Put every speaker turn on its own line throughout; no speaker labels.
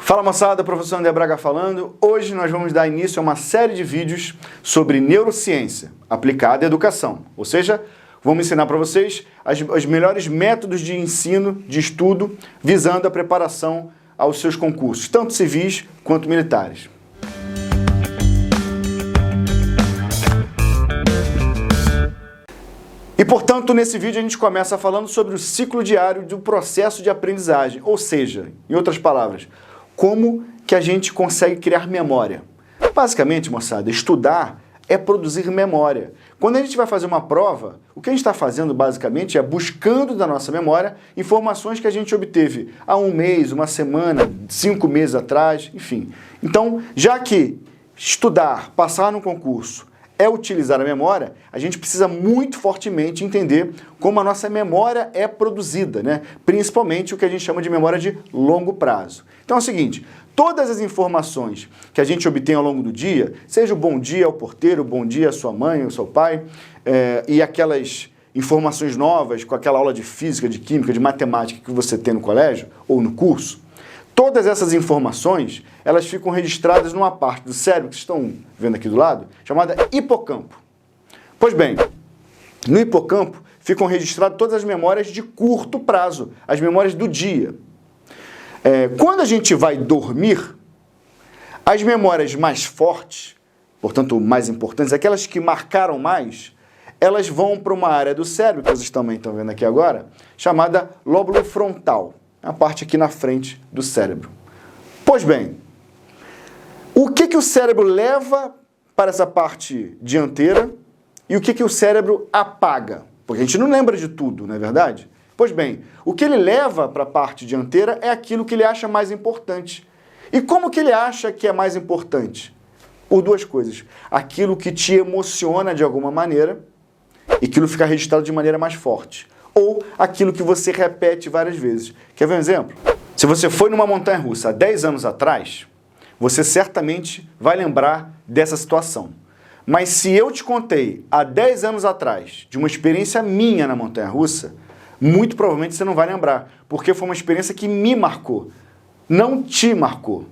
Fala moçada, professor André Braga falando. Hoje nós vamos dar início a uma série de vídeos sobre neurociência aplicada à educação. Ou seja, vamos ensinar para vocês os melhores métodos de ensino, de estudo, visando a preparação aos seus concursos, tanto civis quanto militares. E, portanto, nesse vídeo a gente começa falando sobre o ciclo diário do processo de aprendizagem, ou seja, em outras palavras, como que a gente consegue criar memória. Basicamente, moçada, estudar é produzir memória. Quando a gente vai fazer uma prova, o que a gente está fazendo basicamente é buscando da nossa memória informações que a gente obteve há um mês, uma semana, 5 meses atrás, enfim. Então, já que estudar, passar no concurso, é utilizar a memória, a gente precisa muito fortemente entender como a nossa memória é produzida, né? Principalmente o que a gente chama de memória de longo prazo. Então é o seguinte, todas as informações que a gente obtém ao longo do dia, seja o bom dia ao porteiro, bom dia à sua mãe ou seu pai, e aquelas informações novas com aquela aula de física, de química, de matemática que você tem no colégio ou no curso, todas essas informações, elas ficam registradas numa parte do cérebro, que vocês estão vendo aqui do lado, chamada hipocampo. Pois bem, no hipocampo ficam registradas todas as memórias de curto prazo, as memórias do dia. Quando a gente vai dormir, as memórias mais fortes, portanto mais importantes, aquelas que marcaram mais, elas vão para uma área do cérebro, que vocês também estão vendo aqui agora, chamada lóbulo frontal. A parte aqui na frente do cérebro. Pois bem, o que o cérebro leva para essa parte dianteira e o que o cérebro apaga? Porque a gente não lembra de tudo, não é verdade? Pois bem, o que ele leva para a parte dianteira é aquilo que ele acha mais importante. E como que ele acha que é mais importante? Por duas coisas. Aquilo que te emociona de alguma maneira e aquilo fica registrado de maneira mais forte. Ou aquilo que você repete várias vezes. Quer ver um exemplo? Se você foi numa montanha-russa há 10 anos atrás, você certamente vai lembrar dessa situação. Mas se eu te contei há 10 anos atrás de uma experiência minha na montanha-russa, muito provavelmente você não vai lembrar, porque foi uma experiência que me marcou, não te marcou.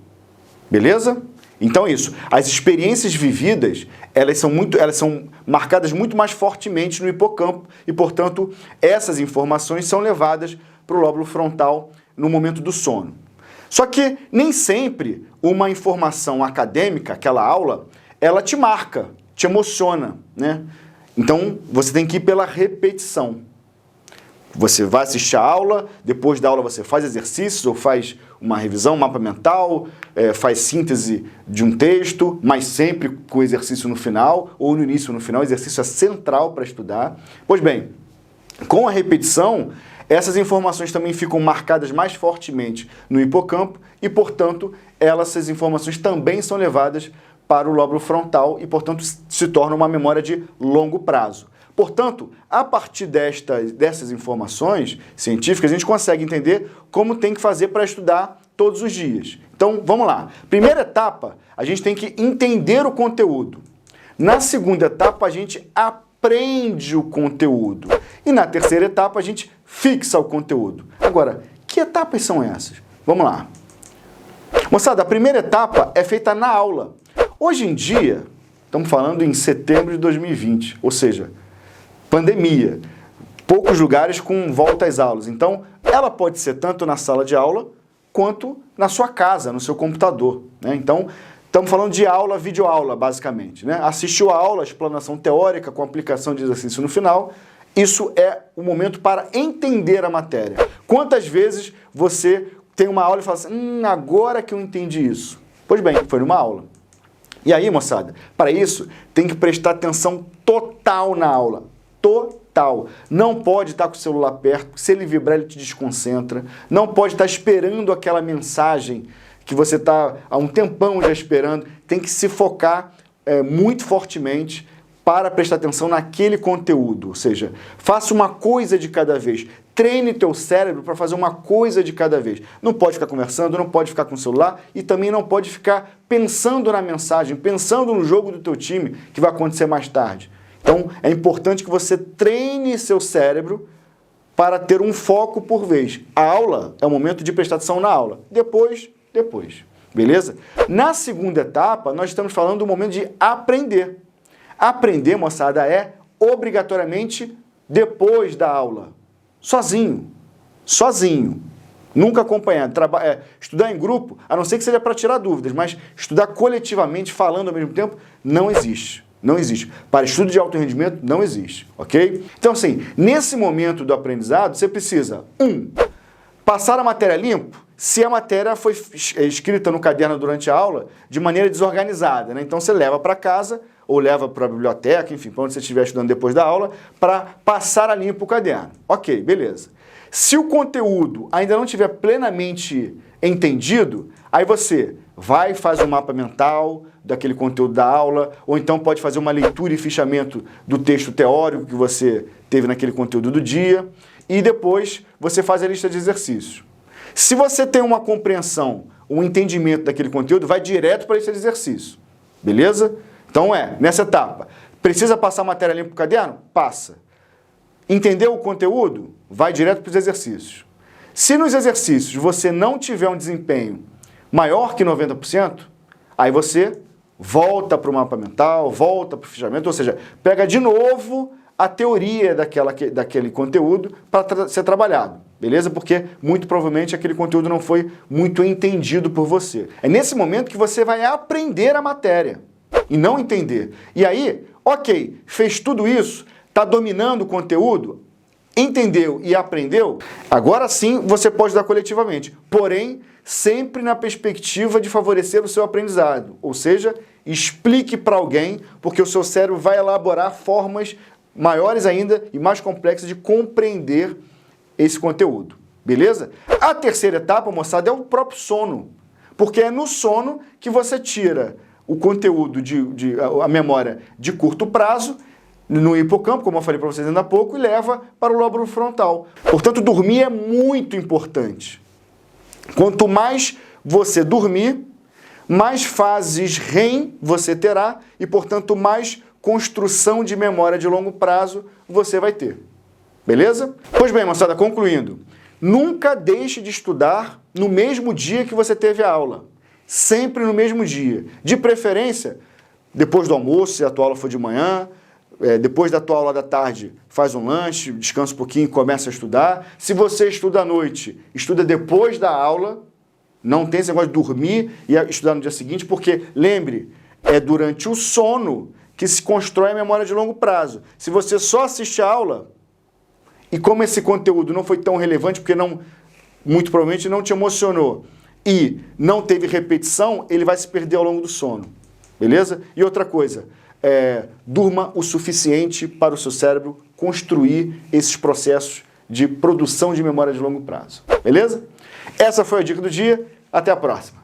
Beleza? Então é isso. As experiências vividas, elas são marcadas muito mais fortemente no hipocampo e, portanto, essas informações são levadas para o lóbulo frontal no momento do sono. Só que nem sempre uma informação acadêmica, aquela aula, ela te marca, te emociona, né? Então, você tem que ir pela repetição. Você vai assistir a aula, depois da aula você faz exercícios ou faz uma revisão, um mapa mental, faz síntese de um texto, mas sempre com exercício no final, ou no início ou no final, o exercício é central para estudar. Pois bem, com a repetição, essas informações também ficam marcadas mais fortemente no hipocampo e, portanto, essas informações também são levadas para o lóbulo frontal e, portanto, se torna uma memória de longo prazo. Portanto, a partir dessas informações científicas, a gente consegue entender como tem que fazer para estudar todos os dias. Então, vamos lá. Primeira etapa, a gente tem que entender o conteúdo. Na segunda etapa, a gente aprende o conteúdo. E na terceira etapa, a gente fixa o conteúdo. Agora, que etapas são essas? Vamos lá. Moçada, a primeira etapa é feita na aula. Hoje em dia, estamos falando em setembro de 2020, ou seja, pandemia, poucos lugares com volta às aulas. Então, ela pode ser tanto na sala de aula, quanto na sua casa, no seu computador, né? Então, estamos falando de aula, videoaula, basicamente, né? Assistiu a aula, a explanação teórica com aplicação de exercício no final, isso é o momento para entender a matéria. Quantas vezes você tem uma aula e fala assim, agora que eu entendi isso? Pois bem, foi numa aula. E aí, moçada, para isso, tem que prestar atenção total na aula. Total. Não pode estar com o celular perto, se ele vibrar ele te desconcentra. Não pode estar esperando aquela mensagem que você está há um tempão já esperando. Tem que se focar muito fortemente para prestar atenção naquele conteúdo. Ou seja, faça uma coisa de cada vez. Treine teu cérebro para fazer uma coisa de cada vez. Não pode ficar conversando, não pode ficar com o celular e também não pode ficar pensando na mensagem, pensando no jogo do teu time que vai acontecer mais tarde. Então, é importante que você treine seu cérebro para ter um foco por vez. A aula é o momento de prestar atenção na aula. Depois, depois. Beleza? Na segunda etapa, nós estamos falando do momento de aprender. Aprender, moçada, é obrigatoriamente depois da aula. Sozinho. Sozinho. Nunca acompanhado. Estudar em grupo, a não ser que seja para tirar dúvidas, mas estudar coletivamente, falando ao mesmo tempo, não existe. Não existe. Para estudo de alto rendimento, não existe. Ok? Então, assim, nesse momento do aprendizado, você precisa, passar a matéria limpo, se a matéria foi escrita no caderno durante a aula de maneira desorganizada, né? Então você leva para casa ou leva para a biblioteca, enfim, para onde você estiver estudando depois da aula, para passar a limpo o caderno. Ok, beleza. Se o conteúdo ainda não estiver plenamente entendido, aí você vai e faz um mapa mental daquele conteúdo da aula, ou então pode fazer uma leitura e fichamento do texto teórico que você teve naquele conteúdo do dia, e depois você faz a lista de exercícios. Se você tem uma compreensão, um entendimento daquele conteúdo, vai direto para a lista de exercícios. Beleza? Então nessa etapa, precisa passar a matéria limpa para o caderno? Passa. Entendeu o conteúdo? Vai direto para os exercícios. Se nos exercícios você não tiver um desempenho maior que 90%, aí você volta para o mapa mental, volta para o fichamento, ou seja, pega de novo a teoria daquele conteúdo para ser trabalhado, beleza? Porque muito provavelmente aquele conteúdo não foi muito entendido por você. É nesse momento que você vai aprender a matéria e não entender. E aí, ok, fez tudo isso, está dominando o conteúdo, entendeu e aprendeu, agora sim você pode dar coletivamente, porém sempre na perspectiva de favorecer o seu aprendizado, ou seja, explique para alguém, porque o seu cérebro vai elaborar formas maiores ainda e mais complexas de compreender esse conteúdo, beleza? A terceira etapa, moçada, é o próprio sono, porque é no sono que você tira o conteúdo, a memória de curto prazo, no hipocampo, como eu falei para vocês ainda há pouco, e leva para o lóbulo frontal. Portanto, dormir é muito importante. Quanto mais você dormir, mais fases REM você terá e, portanto, mais construção de memória de longo prazo você vai ter. Beleza? Pois bem, moçada, concluindo. Nunca deixe de estudar no mesmo dia que você teve a aula. Sempre no mesmo dia. De preferência, depois do almoço, se a tua aula for de manhã, depois da tua aula da tarde, faz um lanche, descansa um pouquinho e começa a estudar. Se você estuda à noite, estuda depois da aula. Não tem esse negócio de dormir e estudar no dia seguinte, porque, lembre, é durante o sono que se constrói a memória de longo prazo. Se você só assiste a aula, e como esse conteúdo não foi tão relevante, porque muito provavelmente não te emocionou, e não teve repetição, ele vai se perder ao longo do sono. Beleza? E outra coisa, durma o suficiente para o seu cérebro construir esses processos de produção de memória de longo prazo. Beleza? Essa foi a dica do dia. Até a próxima.